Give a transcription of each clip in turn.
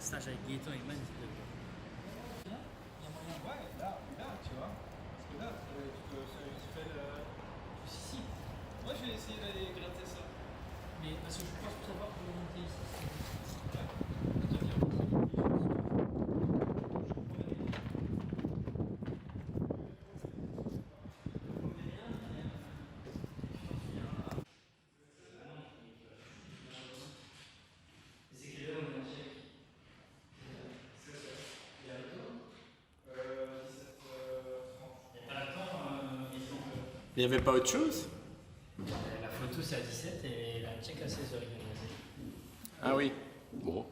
stage avec Gaëtan et Man. Ouais, là, tu vois. Parce que là, tu peux faire une felle. Si, Moi, je vais essayer d'aller gratter ça. mais parce que je pense savoir comment monter ici. C'est quelle heure on est en chèque? Il y a le temps 17h30. Il n'y a pas le temps, ils ont Il n'y avait pas autre chose? La photo c'est à 17 et la check à 16h. Ah oui. Bon.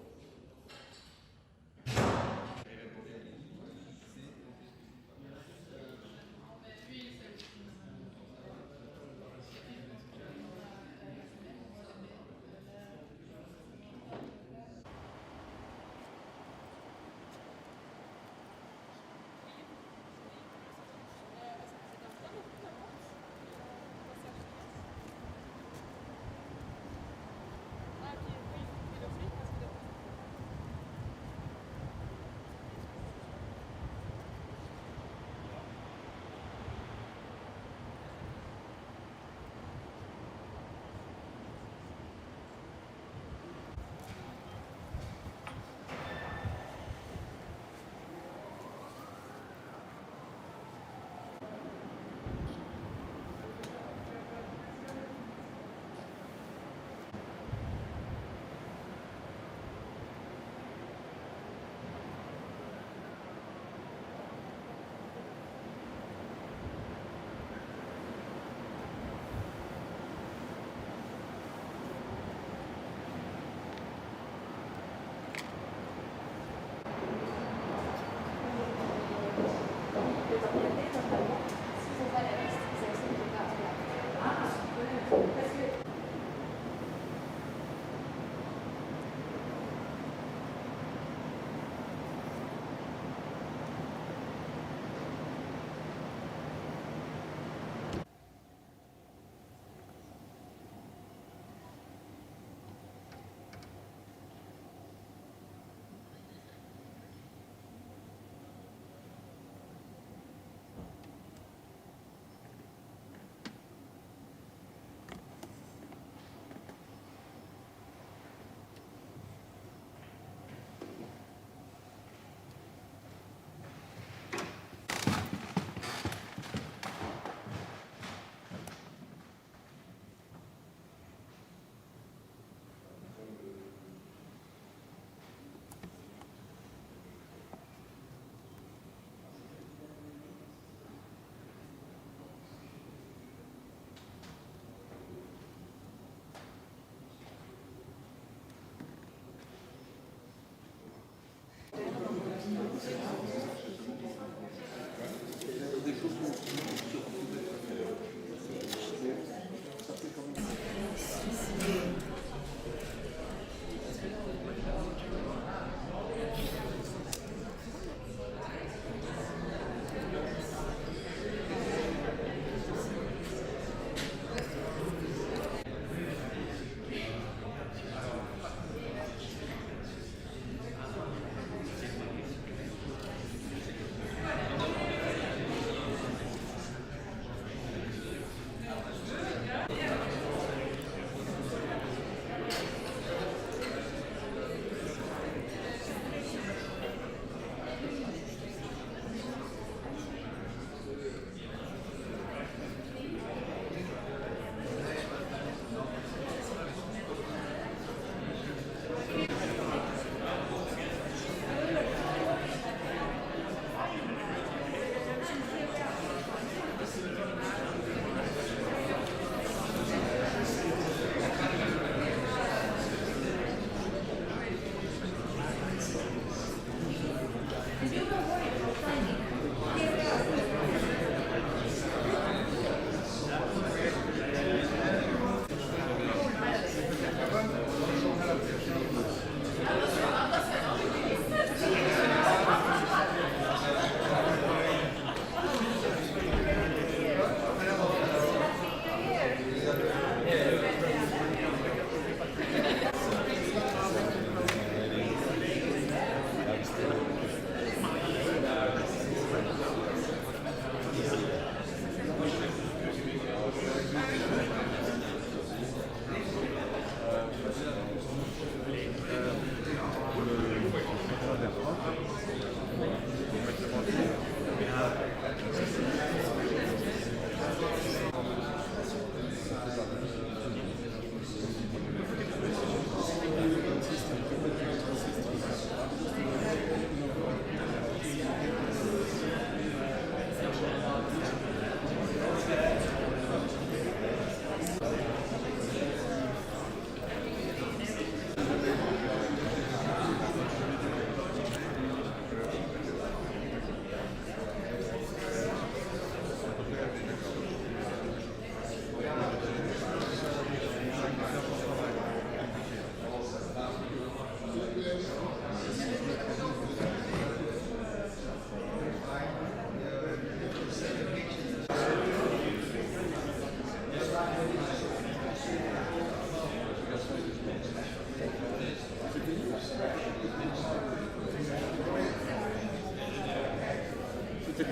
Grace,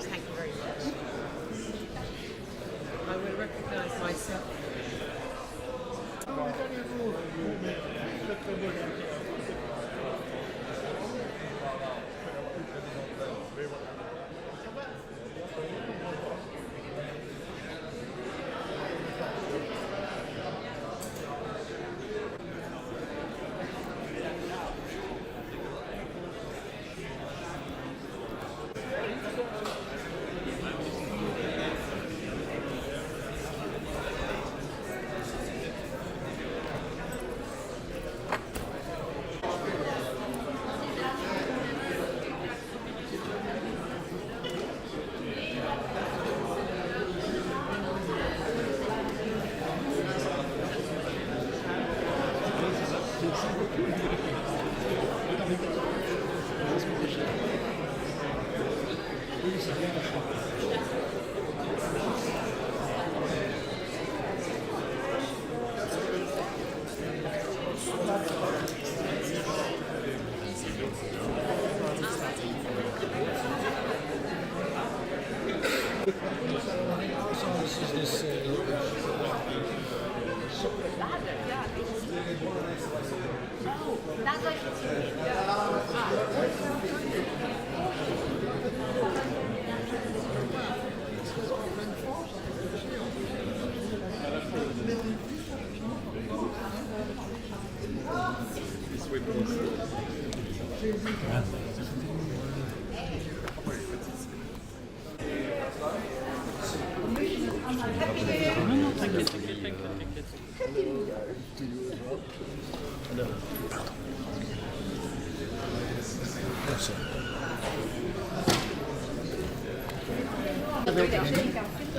thank you very much. I will recognise myself.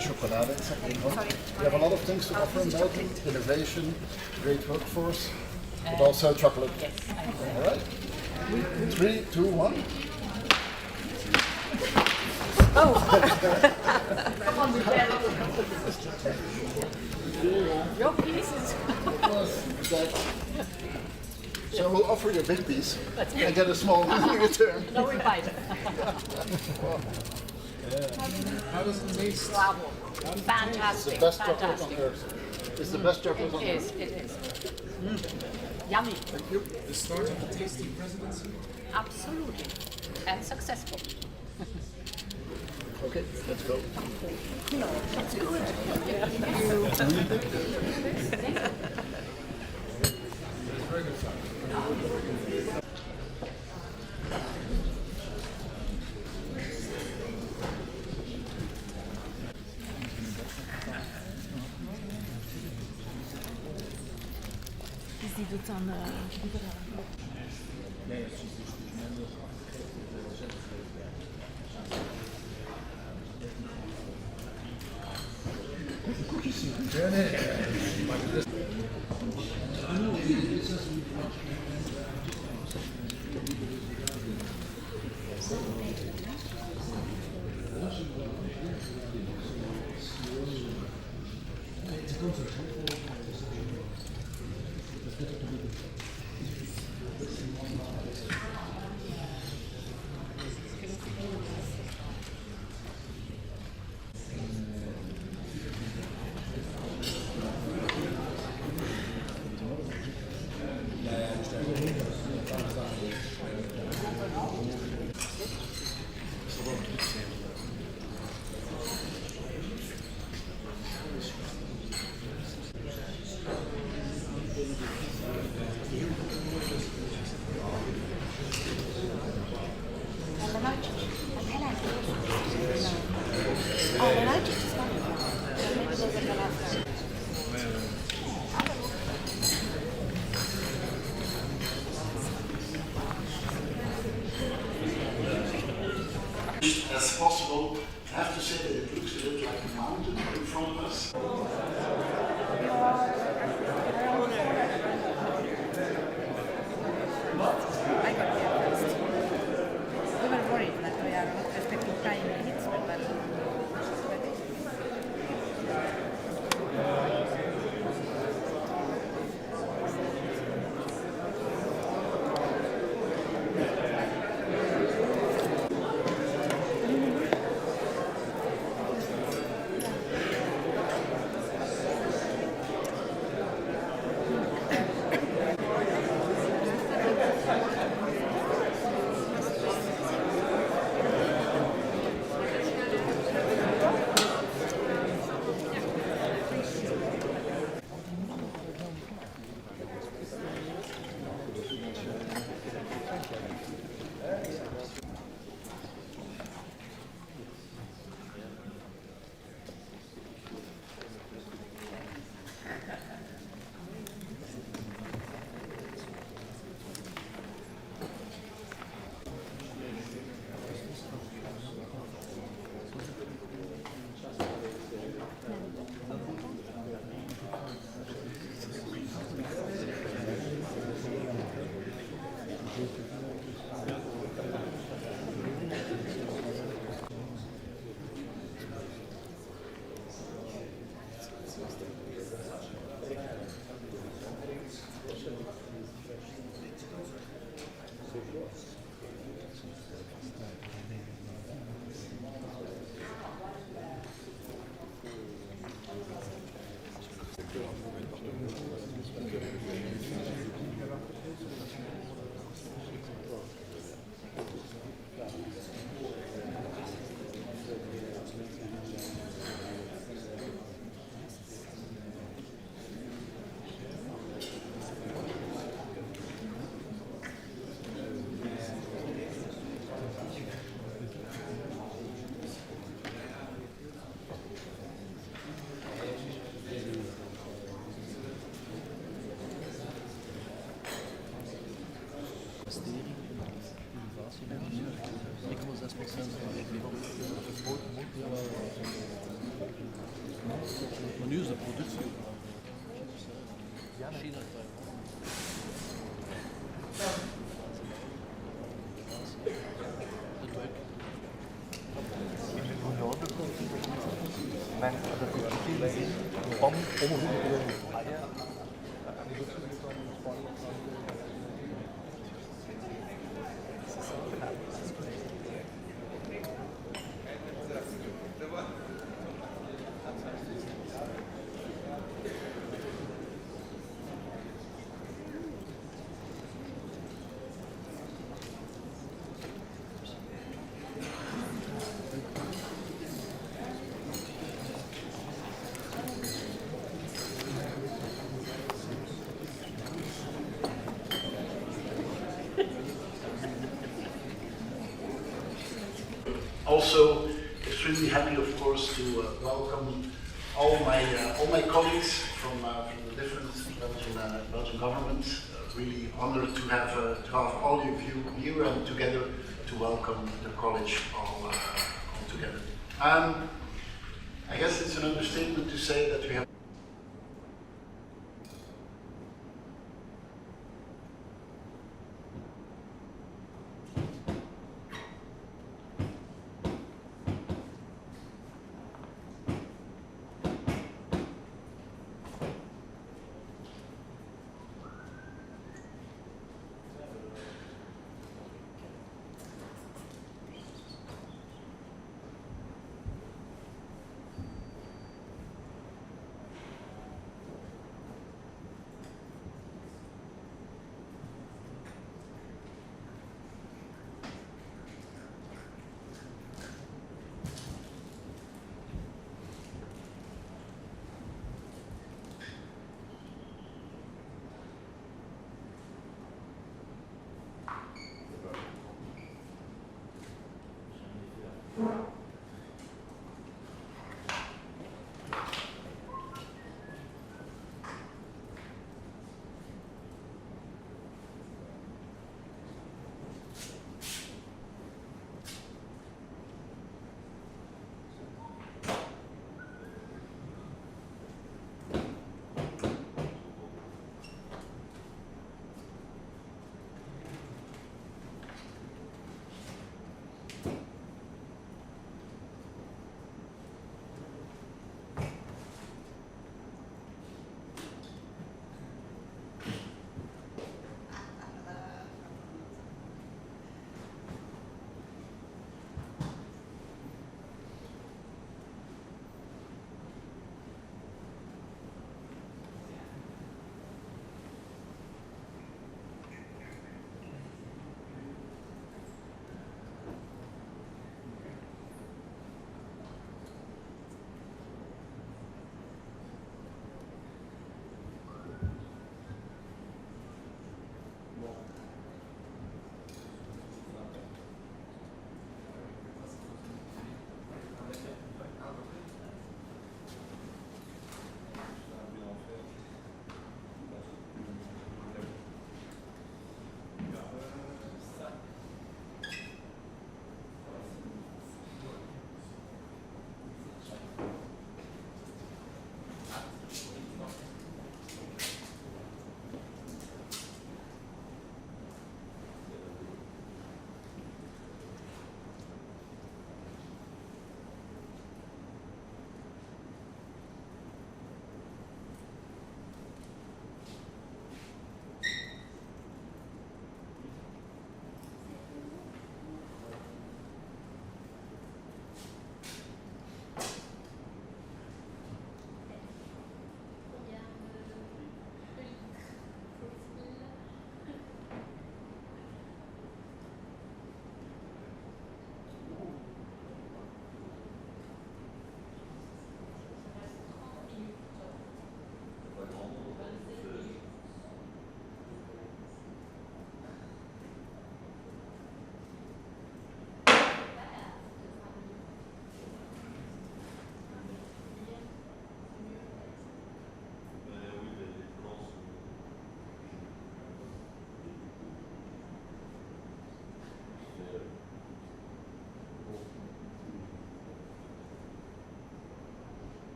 Chocolade, we have a lot of things to offer in Belgium: innovation, great workforce, but also chocolate. All right. 3, 2, 1. Your pieces. So we'll offer you a big piece and get a small one in return. No, we bite it. How does it taste? Bravo. Fantastic. The best chocolate on Fantastic. earth. It's the best chocolate on It earth. is. Yummy. The start of the tasty presidency? Absolutely. And successful. Okay, let's go. That's good. Die doet dan As possible, I have to say that it looks a bit like a mountain in front of us. I got there first. We were worried that we are not respecting time limits, but Maar nu is de productie. China. Also, extremely happy, of course, to welcome all my colleagues from the different Belgian governments. Really honored to have all of you here and together to welcome the college all together. I guess it's an understatement to say that we have.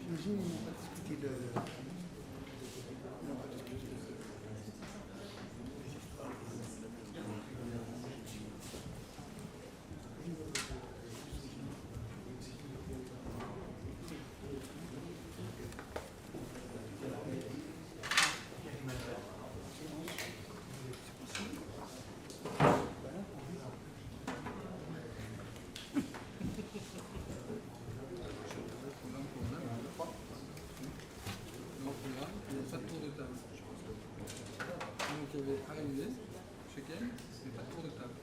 J'imagine qu'ils n'ont pas discuté de... Ils n'ont pas discuté de... Il y avait AMS, chez Ken, mais pas de tour de table.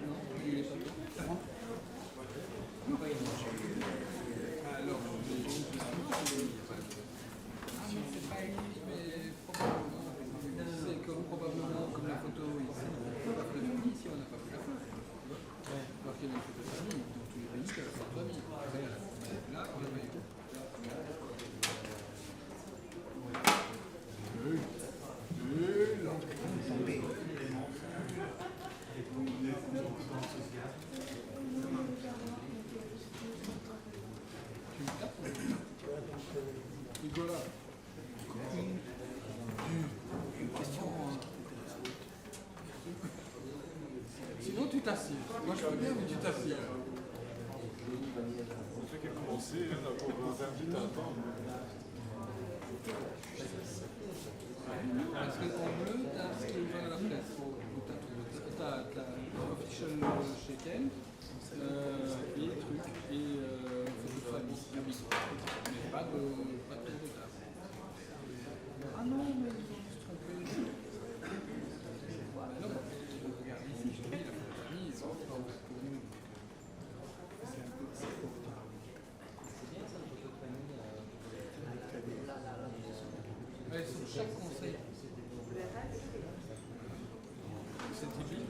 Non, il est pas bon. Alors, c'est pas lui, mais probablement. C'est comme probablement comme la photo ici. On a fait la famille, ici on n'a pas fait la photo. Alors qu'il y a une photo de famille dans tous les pays, il y a la photo de famille. Là, on a pas eu. Nicolas, une question. Sinon tu t'assieds. Moi je peux bien, mais tu t'assieds. On fait qu'à commencer, on a pour 20 minutes à attendre. Parce qu'en bleu, tu as ce qui est à la presse. Tu as official chez Ken, et trucs, et photo de famille. Mais pas de tour de table. Ah non, mais ils ont juste trompé. Non, regarde ici, je te dis, la photo de famille, ils sont pas ouverts pour nous. C'est un peu ça. Ouais, sur chaque conseil. C'est typique.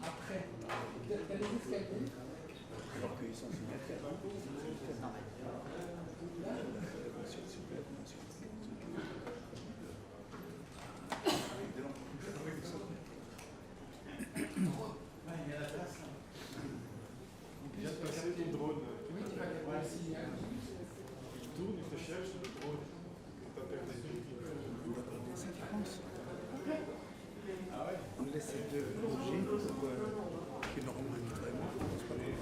Après, t'as les escaliers. Alors qu'ils sont signataires. Viens de passer ton drone. Oui, tu vas voir le signal. Il tourne, il te cherche le drone. T'as perdu. C'est ça qu'ils pensent. On laisse ces deux bouger pour qu'ils leur remettent vraiment. C'est pas grave.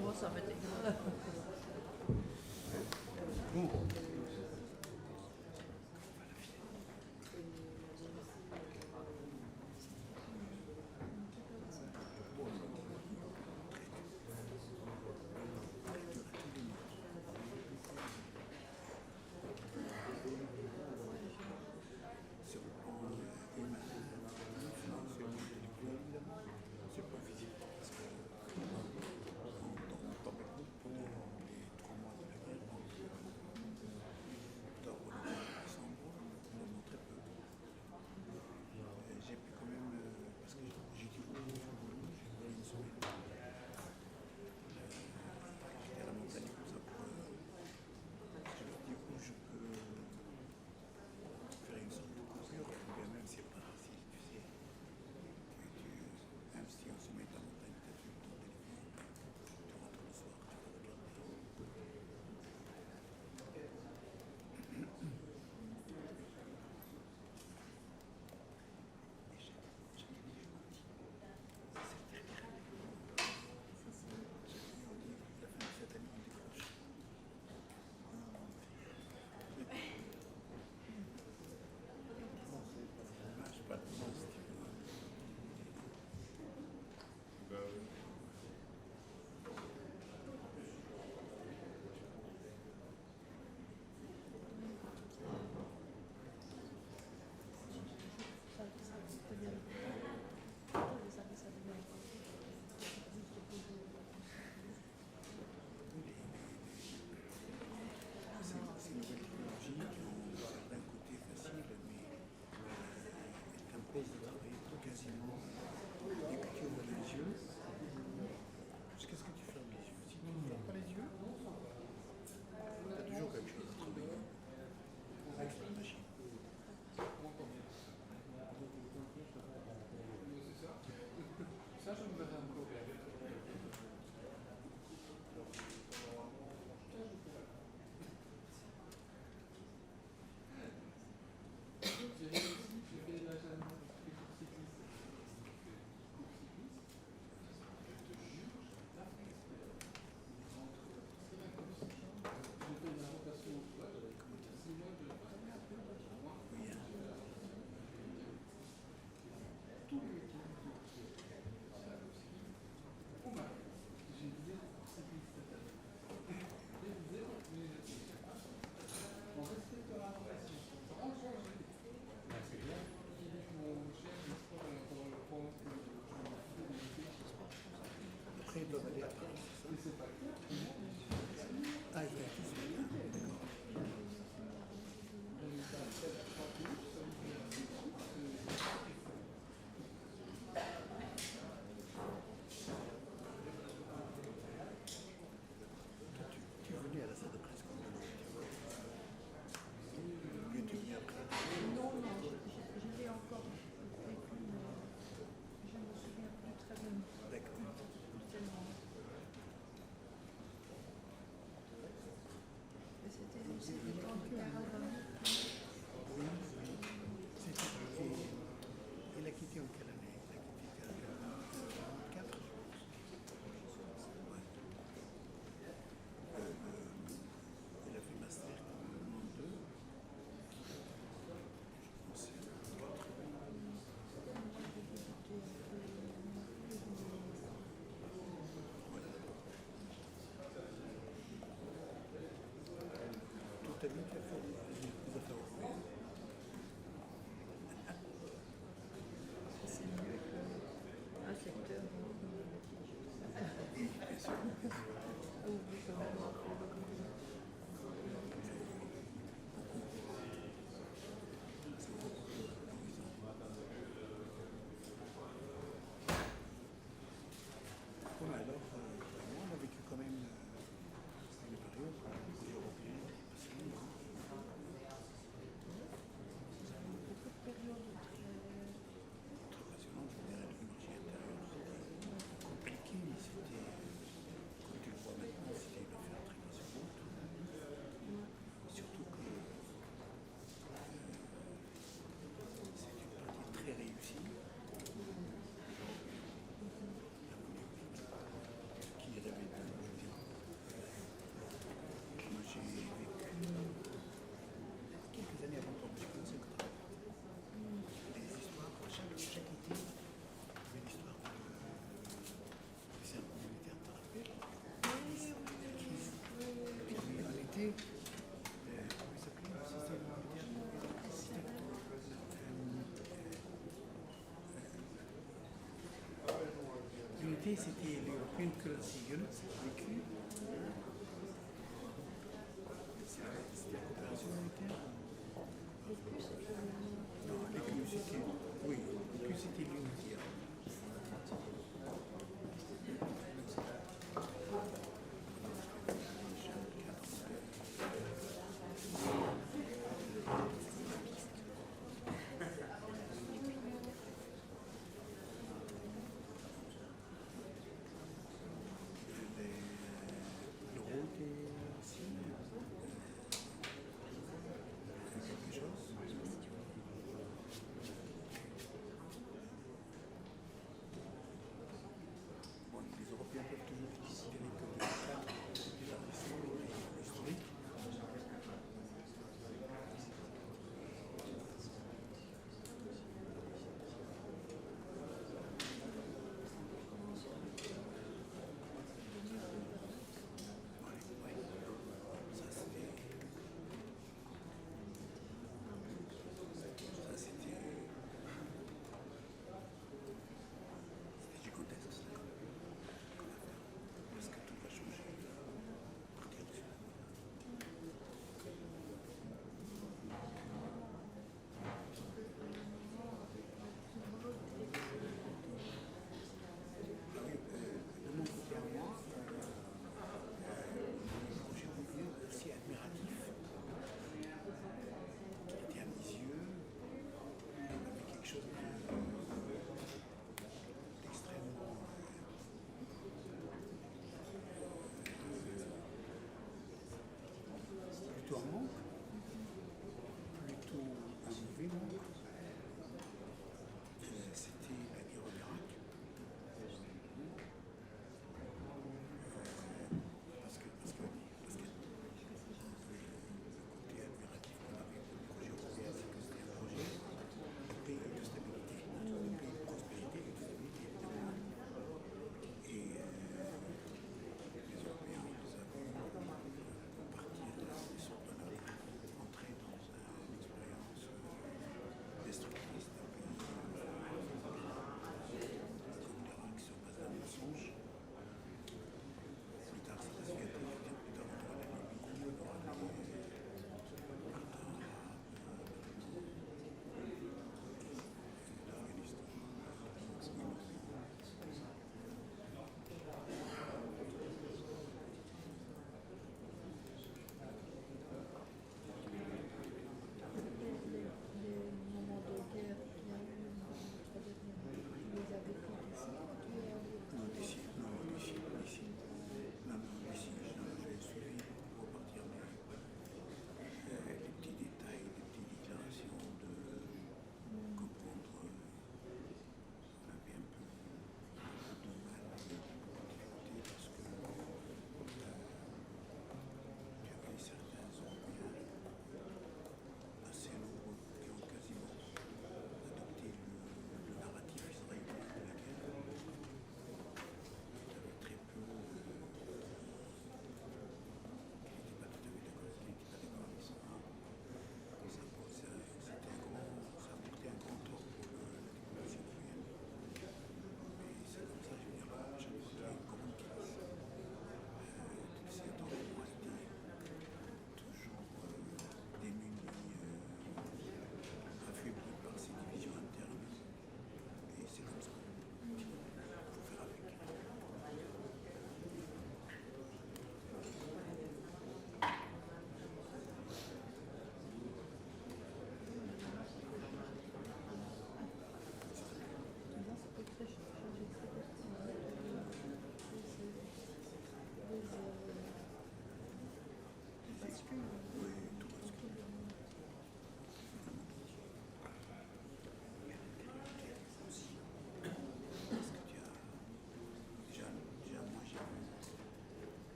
Moi, ça va être égal. Bon. Sur le plan après, ils doivent aller à Paris, c'est ça? Ah, ils viennent tous venir. D'accord. Tu es venu à la salle de presse quand même? Tu es venu après? Non, non, je l'ai encore vécu, mais je me souviens plus très bien. D'accord. Tellement. Et c'était quand Carole Rameau. Oui, oui. Elle a quitté en quelle année? Elle a quitté en 1944, je pense. Ouais. Elle a fait master en 2. Toute ta vie, tu as fait des affaires européennes. C'est mieux qu'un secteur. Bien sûr. Où je peux vraiment faire beaucoup de... Bon, alors, moi, on a vécu quand même une période européenne difficile. Beaucoup de périodes Très passionnante, je dirais, le marché intérieur, c'était compliqué, mais c'était, comme tu le vois maintenant, c'était une affaire très passionnante. Surtout que c'est une partie très réussie. Qui rêvait de vie. Moi, j'ai vécu quelques années avant toi, j'ai commencé à travailler. Des histoires, chaque été, il y avait l'histoire du serment militaire, tu te rappelles? Et puis en été, comment il s'appelait le système militaire? L'unité, c'était l'European Currency Unit, vécu. C'était la coopération militaire. Non, l'ECU, c'était. Oui, l'ECU, c'était l'unité. Le rôle des signes, quelque chose.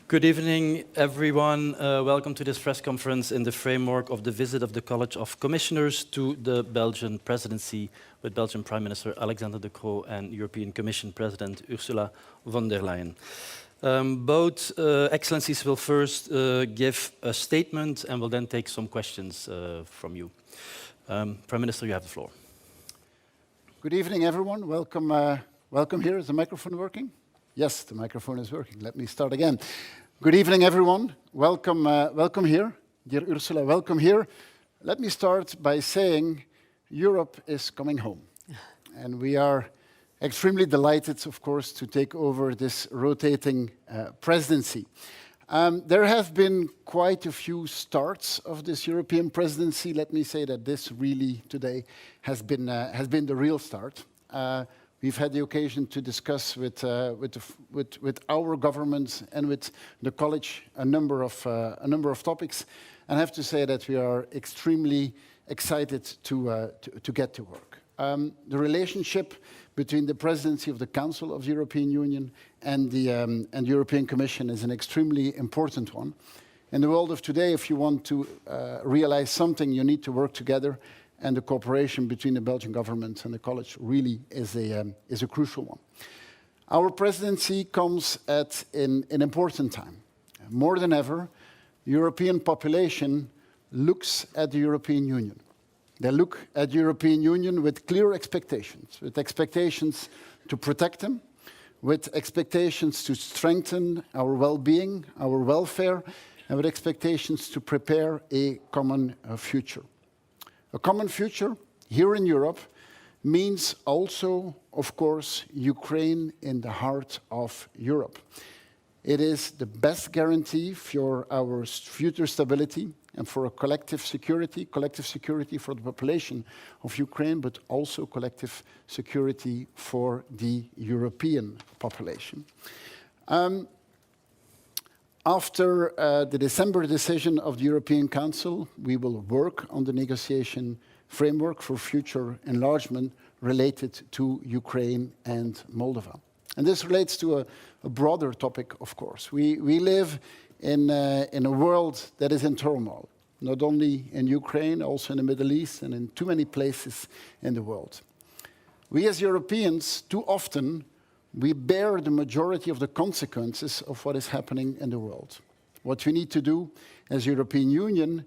Good evening, everyone. Welcome to this press conference in the framework of the visit of the College of Commissioners to the Belgian presidency with Belgian Prime Minister Alexander De Croo and European Commission President Ursula von der Leyen. Both Excellencies will first give a statement and will then take some questions from you. Prime Minister, you have the floor. Good evening, everyone. Welcome, welcome here. Is the microphone working? Yes, the microphone is working. Let me start again. Good evening, everyone. Welcome, welcome here. Dear Ursula, welcome here. Let me start by saying Europe is coming home. And we are extremely delighted, of course, to take over this rotating presidency. There have been quite a few starts of this European presidency. Let me say that this really today has been the real start. We've had the occasion to discuss with our government and with the college a number of topics, and I have to say that we are extremely excited to get to work. The relationship between the presidency of the Council of the European Union and the European Commission is an extremely important one. In the world of today, if you want to realize something, you need to work together. And the cooperation between the Belgian government and the college really is a crucial one. Our presidency comes at an important time. More than ever, the European population looks at the European Union. They look at the European Union with clear expectations to protect them, with expectations to strengthen our well-being, our welfare, and with expectations to prepare a common future. A common future here in Europe means also, of course, Ukraine in the heart of Europe. It is the best guarantee for our future stability and for a collective security for the population of Ukraine, but also collective security for the European population. After the December decision of the European Council, we will work on the negotiation framework for future enlargement related to Ukraine and Moldova. And this relates to a broader topic, of course. We live in a world that is in turmoil, not only in Ukraine, also in the Middle East and in too many places in the world. We as Europeans, too often, we bear the majority of the consequences of what is happening in the world. What we need to do as European Union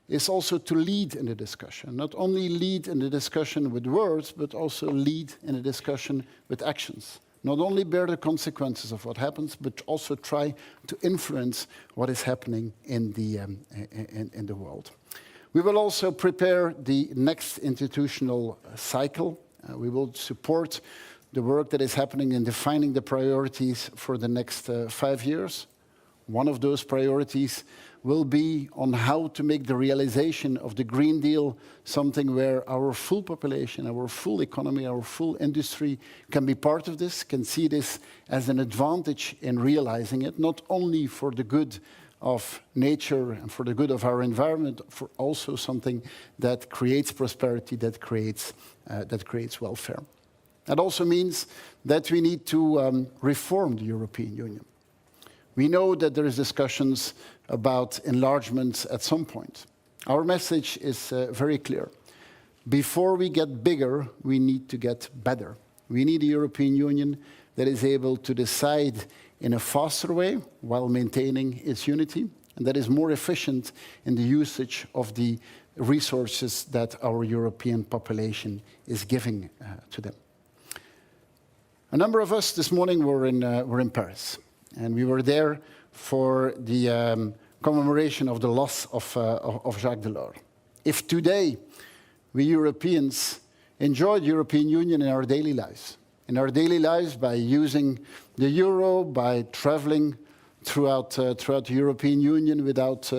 is also to lead in the discussion. Not only lead in the discussion with words, but also lead in the discussion with actions. Not only bear the consequences of what happens, but also try to influence what is happening in the world. We will also prepare the next institutional cycle. We will support the work that is happening in defining the priorities for the next 5 years. One of those priorities will be on how to make the realization of the Green Deal something where our full population, our full economy, our full industry can be part of this, can see this as an advantage in realizing it, not only for the good of nature and for the good of our environment, for also something that creates prosperity, that creates welfare. That also means that we need to reform the European Union. We know that there is discussions about enlargement at some point. Our message is very clear. Before we get bigger, we need to get better. We need a European Union that is able to decide in a faster way while maintaining its unity, and that is more efficient in the usage of the resources that our European population is giving to them. A number of us this morning were in Paris, and we were there for the commemoration of the loss of Jacques Delors. If today we Europeans enjoy the European Union in our daily lives by using the euro, by traveling throughout the European Union without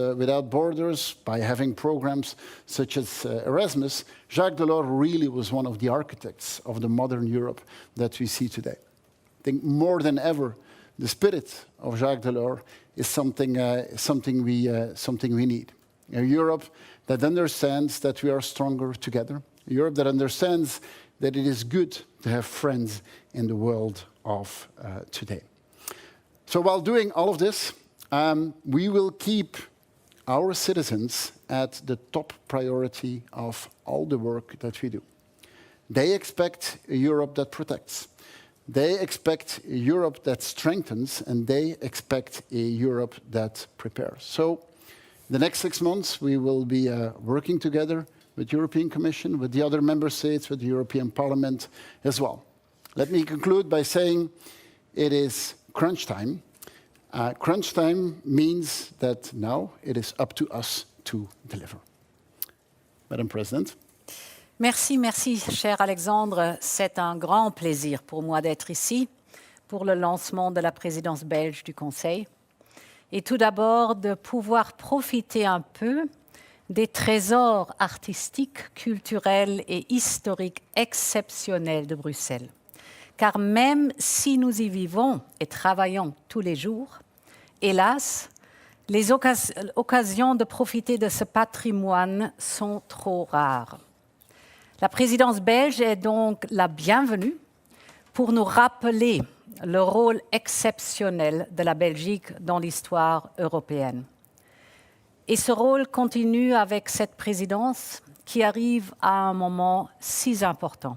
borders, by having programs such as Erasmus, Jacques Delors really was one of the architects of the modern Europe that we see today. I think more than ever, the spirit of Jacques Delors is something we need. A Europe that understands that we are stronger together. A Europe that understands that it is good to have friends in the world of today. So while doing all of this, We will keep our citizens at the top priority of all the work that we do. They expect a Europe that protects. They expect a Europe that strengthens, and they expect a Europe that prepares. So the next 6 months, we will be working together with the European Commission, with the other member states, with the European Parliament as well. Let me conclude by saying it is crunch time. Crunch time means that now it is up to us to deliver. Madam President. Merci, merci, cher Alexandre. C'est un grand plaisir pour moi d'être ici pour le lancement de la présidence belge du Conseil. Et tout d'abord, de pouvoir profiter un peu des trésors artistiques, culturels et historiques exceptionnels de Bruxelles. Car même si nous y vivons et travaillons tous les jours, hélas, les occasions de profiter de ce patrimoine sont trop rares. La présidence belge est donc la bienvenue pour nous rappeler le rôle exceptionnel de la Belgique dans l'histoire européenne. Et ce rôle continue avec cette présidence qui arrive à un moment si important.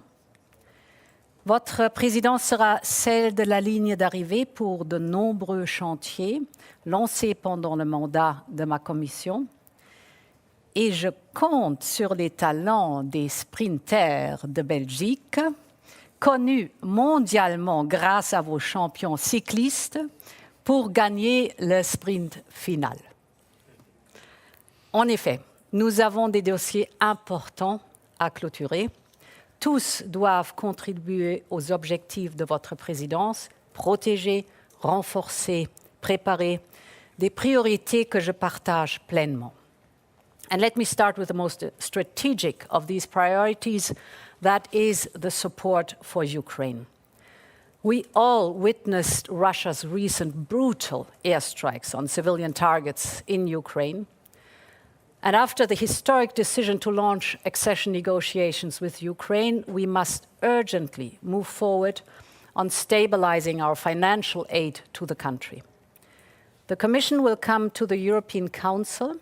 Votre présidence sera celle de la ligne d'arrivée pour de nombreux chantiers lancés pendant le mandat de ma commission. Et je compte sur les talents des sprinters de Belgique, connus mondialement grâce à vos champions cyclistes, pour gagner le sprint final. En effet, nous avons des dossiers importants à clôturer. Tous doivent contribuer aux objectifs de votre présidence, protéger, renforcer, préparer des priorités que je partage pleinement. And let me start with the most strategic of these priorities, that is the support for Ukraine. We all witnessed Russia's recent brutal airstrikes on civilian targets in Ukraine. And after the historic decision to launch accession negotiations with Ukraine, we must urgently move forward on stabilizing our financial aid to the country. The Commission will come to the European Council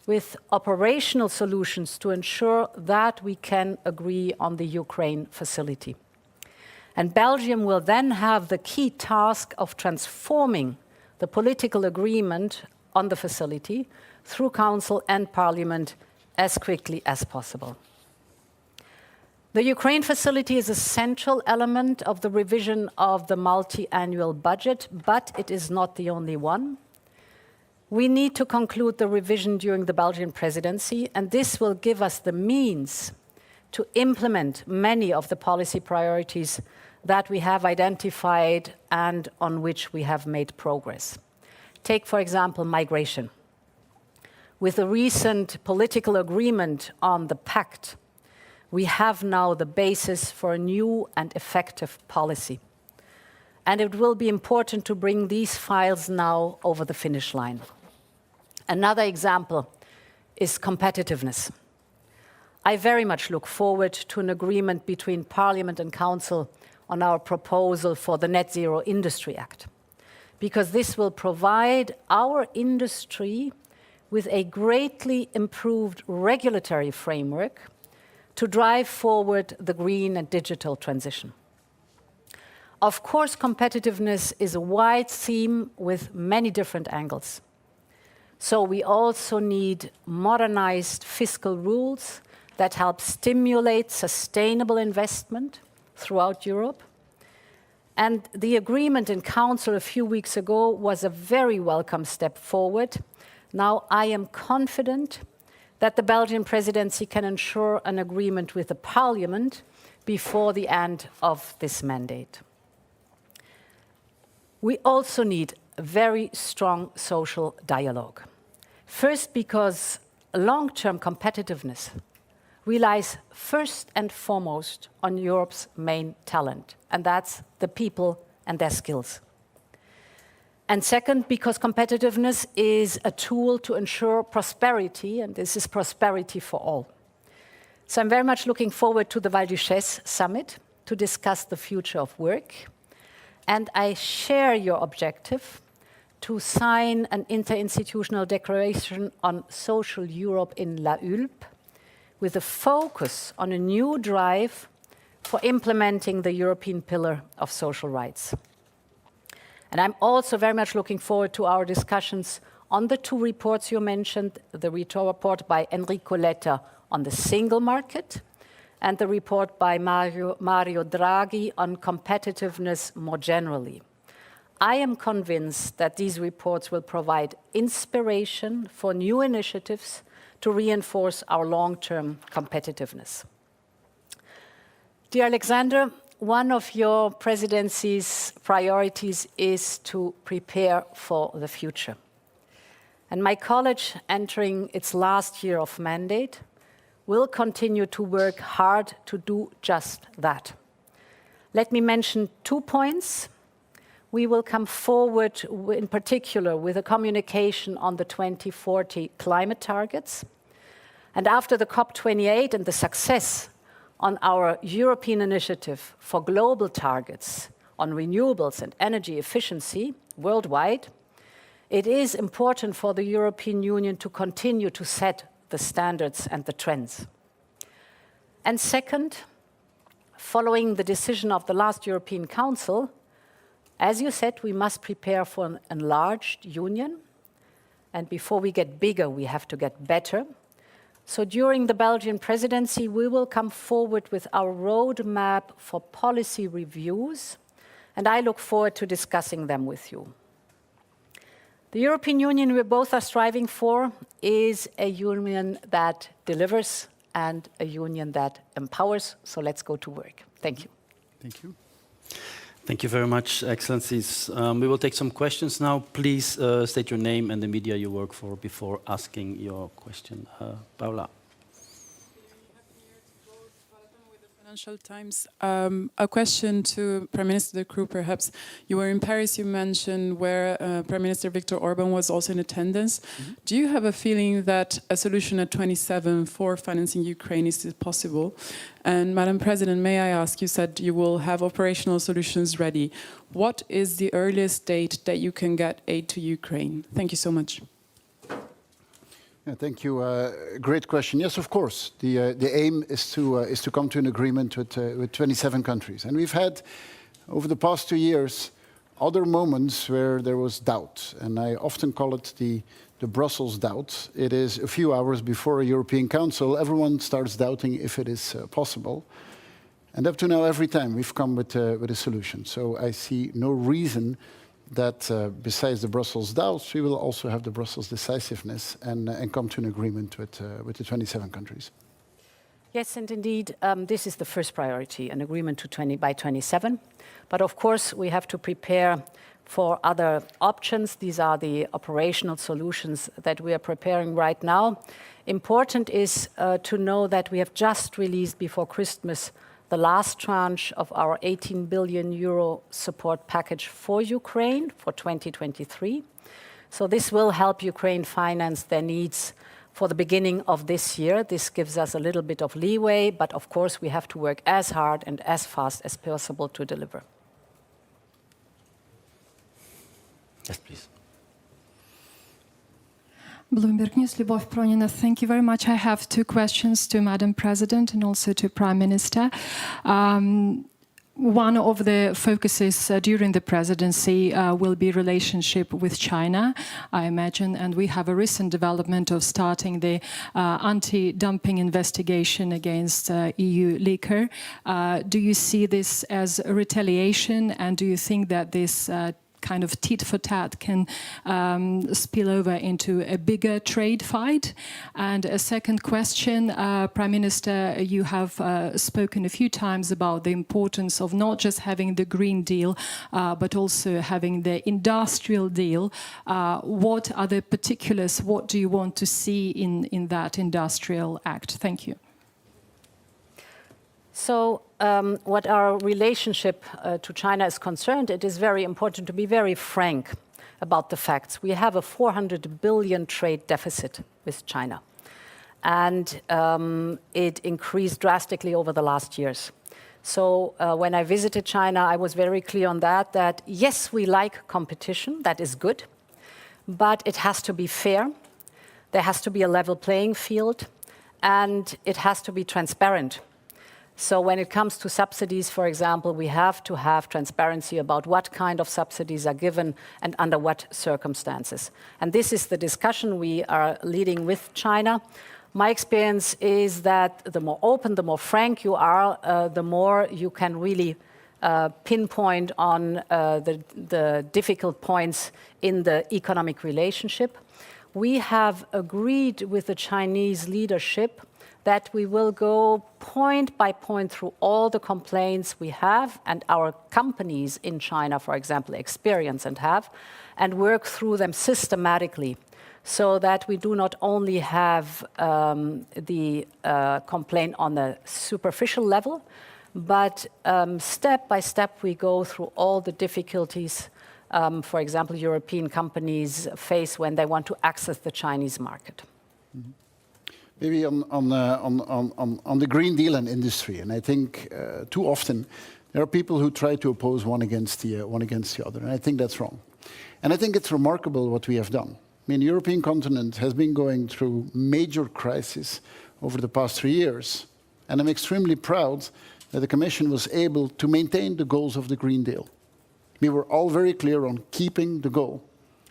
with operational solutions to ensure that we can agree on the Ukraine facility. And Belgium will then have the key task of transforming the political agreement on the facility through Council and Parliament as quickly as possible. The Ukraine facility is a central element of the revision of the multi-annual budget, but it is not the only one. We need to conclude the revision during the Belgian presidency, and this will give us the means to implement many of the policy priorities that we have identified and on which we have made progress. Take, for example, migration. With the recent political agreement on the pact, we have now the basis for a new and effective policy. And it will be important to bring these files now over the finish line. Another example is competitiveness. I very much look forward to an agreement between Parliament and Council on our proposal for the Net Zero Industry Act, because this will provide our industry with a greatly improved regulatory framework to drive forward the green and digital transition. Of course, competitiveness is a wide theme with many different angles. So we also need modernized fiscal rules that help stimulate sustainable investment throughout Europe. And the agreement in Council a few weeks ago was a very welcome step forward. Now I am confident that the Belgian presidency can ensure an agreement with the Parliament before the end of this mandate. We also need a very strong social dialogue. First, because long-term competitiveness relies first and foremost on Europe's main talent, and that's the people and their skills. And second, because competitiveness is a tool to ensure prosperity, and this is prosperity for all. So I'm very much looking forward to the Val d'Uchaise summit to discuss the future of work. And I share your objective to sign an interinstitutional declaration on social Europe in La Hulpe, with a focus on a new drive for implementing the European Pillar of Social Rights. And I'm also very much looking forward to our discussions on the two reports you mentioned, the report by Enrico Letta on the single market and the report by Mario Draghi on competitiveness more generally. I am convinced that these reports will provide inspiration for new initiatives to reinforce our long-term competitiveness. Dear Alexander, one of your presidency's priorities is to prepare for the future. And my college, entering its last year of mandate, will continue to work hard to do just that. Let me mention 2 points. We will come forward, in particular, with a communication on the 2040 climate targets. And after the COP28 and the success on our European initiative for global targets on renewables and energy efficiency worldwide, it is important for the European Union to continue to set the standards and the trends. And second, following the decision of the last European Council, as you said, we must prepare for an enlarged union. And before we get bigger, we have to get better. So during the Belgian presidency, we will come forward with our roadmap for policy reviews, and I look forward to discussing them with you. The European Union we both are striving for is a union that delivers and a union that empowers. So let's go to work. Thank you. Thank you. Thank you very much, Excellencies. We will take some questions now. Please state your name and the media you work for before asking your question. Paula. Financial Times. A question to Prime Minister De Croo, perhaps. You were in Paris, you mentioned, where Prime Minister Viktor Orban was also in attendance. Mm-hmm. Do you have a feeling that a solution at 27 for financing Ukraine is possible? And Madam President, may I ask, you said you will have operational solutions ready. What is the earliest date that you can get aid to Ukraine? Thank you so much. Yeah, thank you. Great question. Yes, of course. The aim is to come to an agreement with 27 countries. And we've had, over the past 2 years, other moments where there was doubt. And I often call it the Brussels doubt. It is a few hours before a European Council, everyone starts doubting if it is possible. And up to now, every time we've come with a solution. So I see no reason that besides the Brussels doubts, we will also have the Brussels decisiveness and come to an agreement with the 27 countries. Yes, and indeed, this is the first priority, an agreement by 27. But of course, we have to prepare for other options. These are the operational solutions that we are preparing right now. Important is to know that we have just released before Christmas the last tranche of our 18 billion euro support package for Ukraine for 2023. So this will help Ukraine finance their needs for the beginning of this year. This gives us a little bit of leeway, but of course we have to work as hard and as fast as possible to deliver. Yes, please. Bloomberg News, Lyubov Pronina. Thank you very much. I have 2 questions to Madam President and also to Prime Minister. One of the focuses during the presidency will be relationship with China, I imagine, and we have a recent development of starting the anti-dumping investigation against EU liquor. Do you see this as a retaliation, and do you think that this kind of tit for tat can spill over into a bigger trade fight? And a second question, Prime Minister, you have spoken a few times about the importance of not just having the Green Deal, but also having the industrial deal. What are the particulars? What do you want to see in that industrial act? Thank you. So what our relationship to China is concerned, it is very important to be very frank about the facts. We have a 400 billion trade deficit with China, and it increased drastically over the last years. So when I visited China, I was very clear on that yes, we like competition, that is good, but it has to be fair. There has to be a level playing field, and it has to be transparent. So when it comes to subsidies, for example, we have to have transparency about what kind of subsidies are given and under what circumstances. And this is the discussion we are leading with China. My experience is that the more open, the more frank you are, the more you can really pinpoint on the difficult points in the economic relationship. We have agreed with the Chinese leadership that we will go point by point through all the complaints we have and our companies in China, for example, experience and have, and work through them systematically so that we do not only have the complaint on a superficial level, but step by step we go through all the difficulties, for example, European companies face when they want to access the Chinese market. Mm-hmm. Maybe on the Green Deal and industry, and I think too often there are people who try to oppose one against the other, and I think that's wrong. And I think it's remarkable what we have done. I mean, the European continent has been going through major crises over the past 3 years, and I'm extremely proud that the Commission was able to maintain the goals of the Green Deal. We were all very clear on keeping the goal.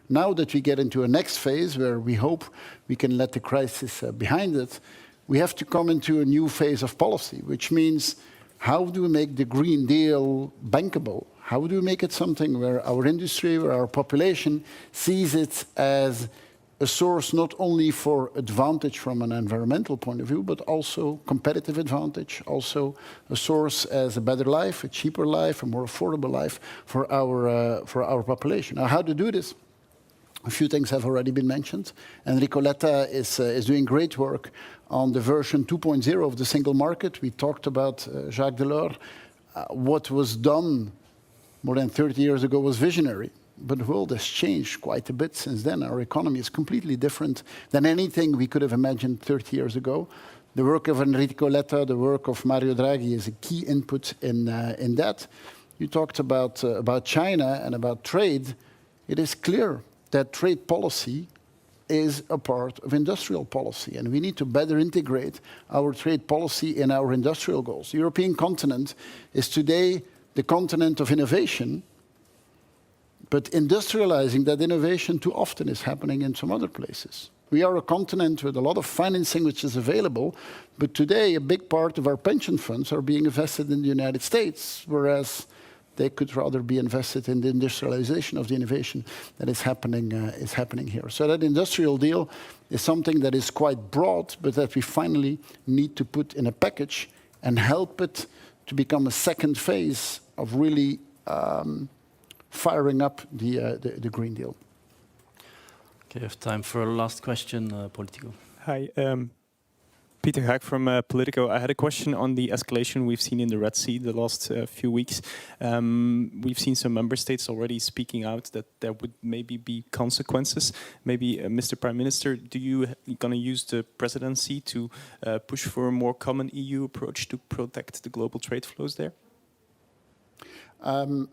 Now that we get into a next phase where we hope we can let the crisis behind it, we have to come into a new phase of policy, which means how do we make the Green Deal bankable? How do we make it something where our industry, where our population sees it as a source not only for advantage from an environmental point of view, but also competitive advantage, also a source as a better life, a cheaper life, a more affordable life for our population. Now, how to do this? A few things have already been mentioned. Enrico Letta is doing great work on the version 2.0 of the single market. We talked about Jacques Delors. What was done more than 30 years ago was visionary, but the world has changed quite a bit since then. Our economy is completely different than anything we could have imagined 30 years ago. The work of Enrico Letta, the work of Mario Draghi is a key input in that. You talked about China and about trade. It is clear that trade policy is a part of industrial policy, and we need to better integrate our trade policy in our industrial goals. The European continent is today the continent of innovation, but industrializing that innovation too often is happening in some other places. We are a continent with a lot of financing which is available, but today a big part of our pension funds are being invested in the United States, whereas they could rather be invested in the industrialization of the innovation that is happening here. So that industrial deal is something that is quite broad, but that we finally need to put in a package and help it to become a second phase of really firing up the Green Deal. Okay, I have time for a last question, Politico. Hi, Peter Hack from Politico. I had a question on the escalation we've seen in the Red Sea the last few weeks. We've seen some member states already speaking out that there would maybe be consequences. Maybe, Mr. Prime Minister, do you going to use the presidency to push for a more common EU approach to protect the global trade flows there? In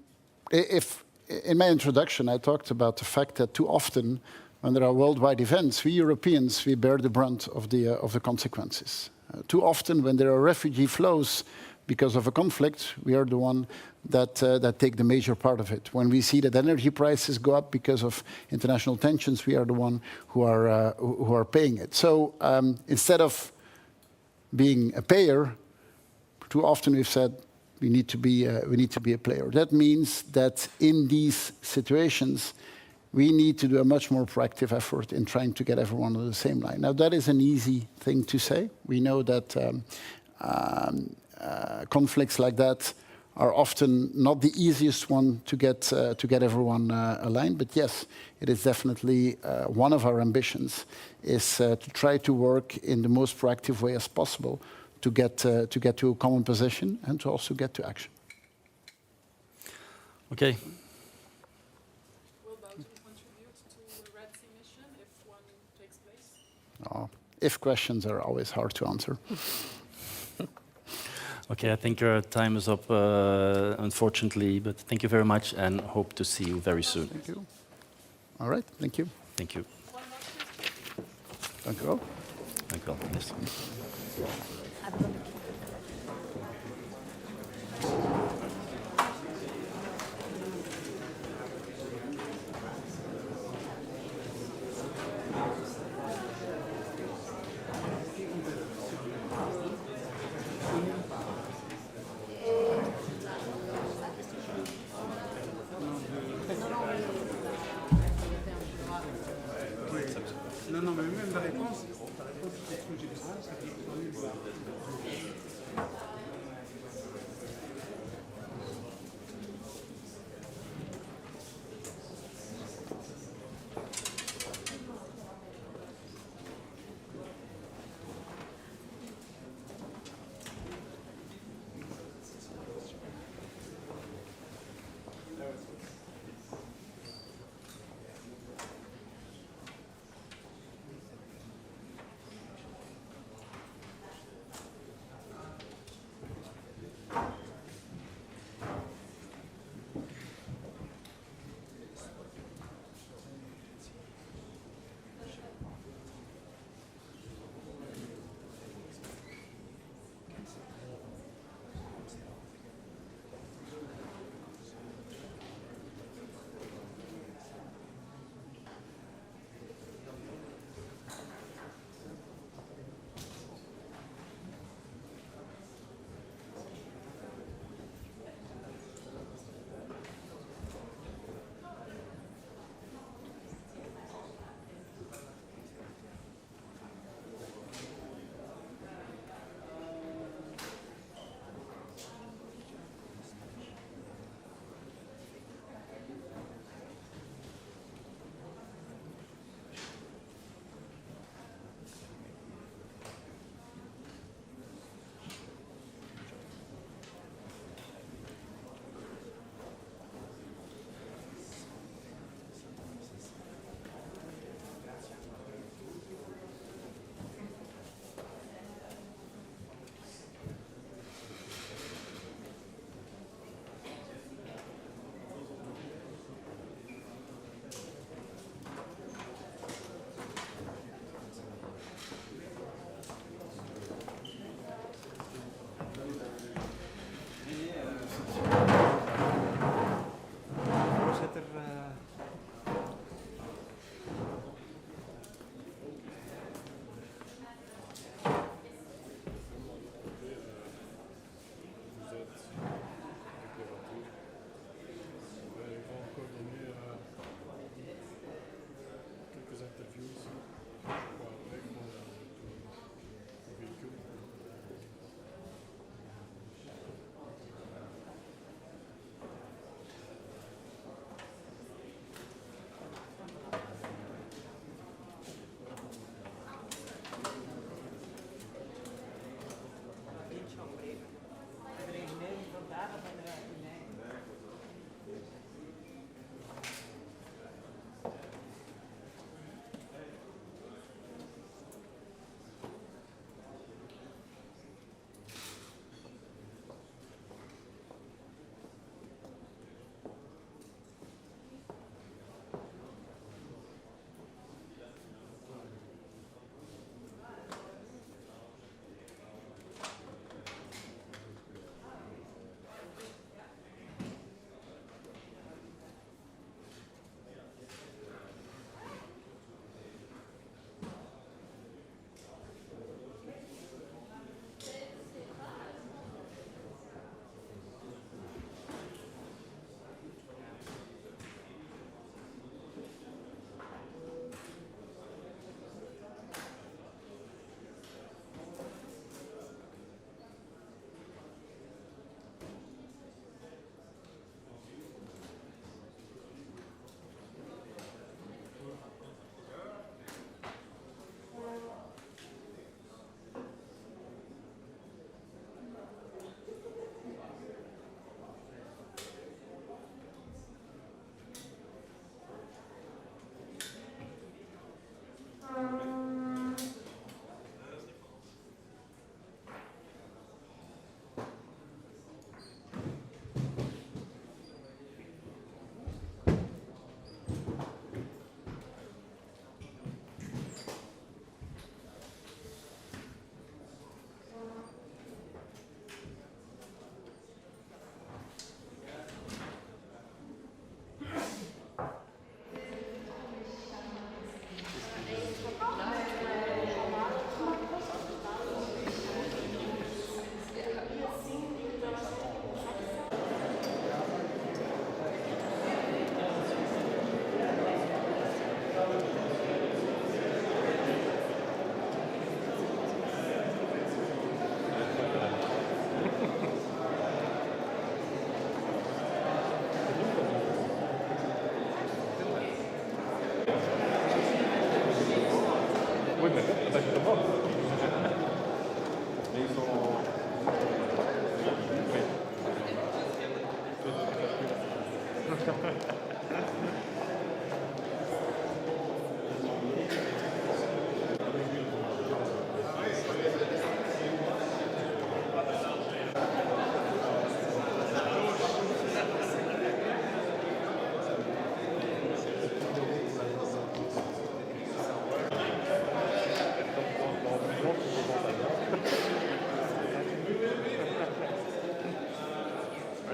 my introduction, I talked about the fact that too often when there are worldwide events, we Europeans, we bear the brunt of the consequences. Too often when there are refugee flows because of a conflict, we are the one that take the major part of it. When we see that energy prices go up because of international tensions, we are the one who are paying it. So instead of being a payer, too often we've said we need to be a player. That means that in these situations, we need to do a much more proactive effort in trying to get everyone on the same line. Now, that is an easy thing to say. We know that conflicts like that are often not the easiest one to get everyone aligned. But yes, it is definitely one of our ambitions is to try to work in the most proactive way as possible to get to a common position and to also get to action. Okay. If questions are always hard to answer. Okay, I think your time is up, unfortunately, but thank you very much and hope to see you very soon. Thank you. All right, thank you. Thank you. Dank u wel. Dank u wel, minister. Non, non, mais même la réponse c'est ce que j'ai besoin, c'est que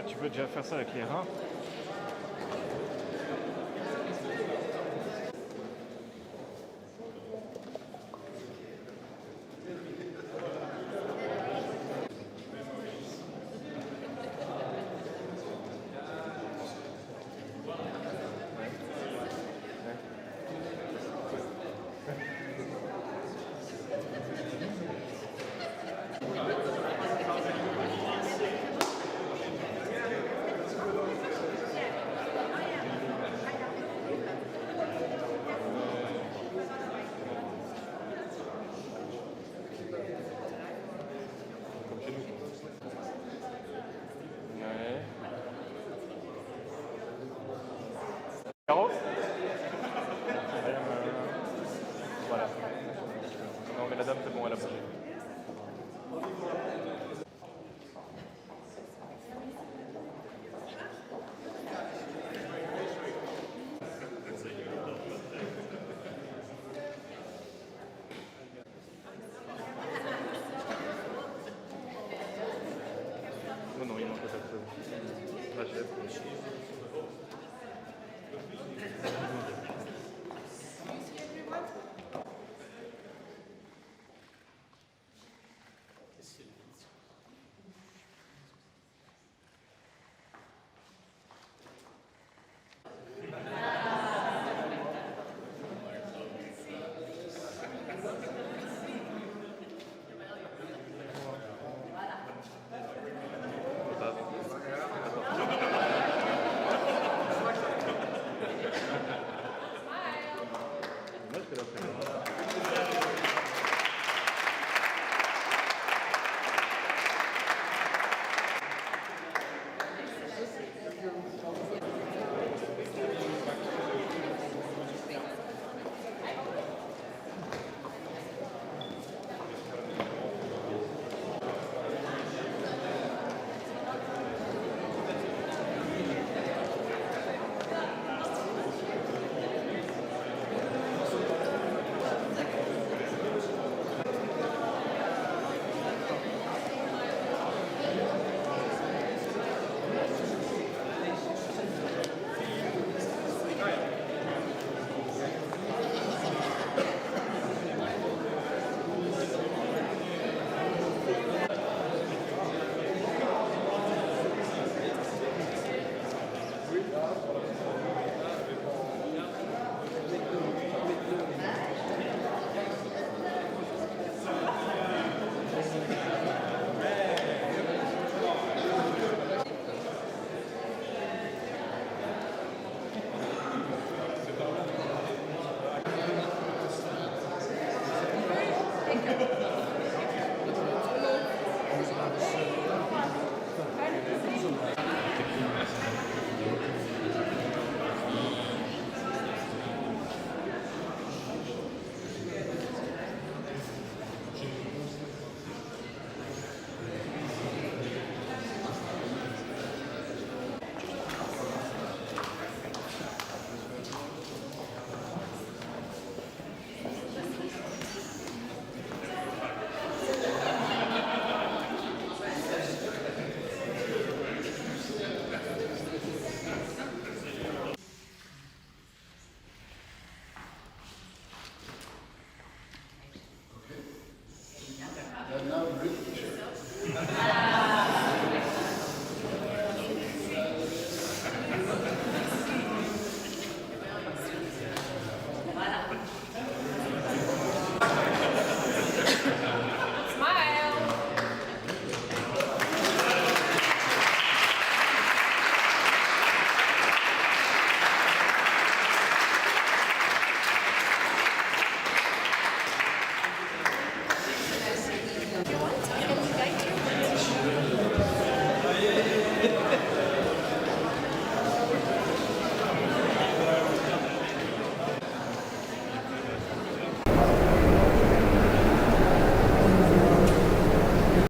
Tu peux déjà faire ça avec les reins. Caro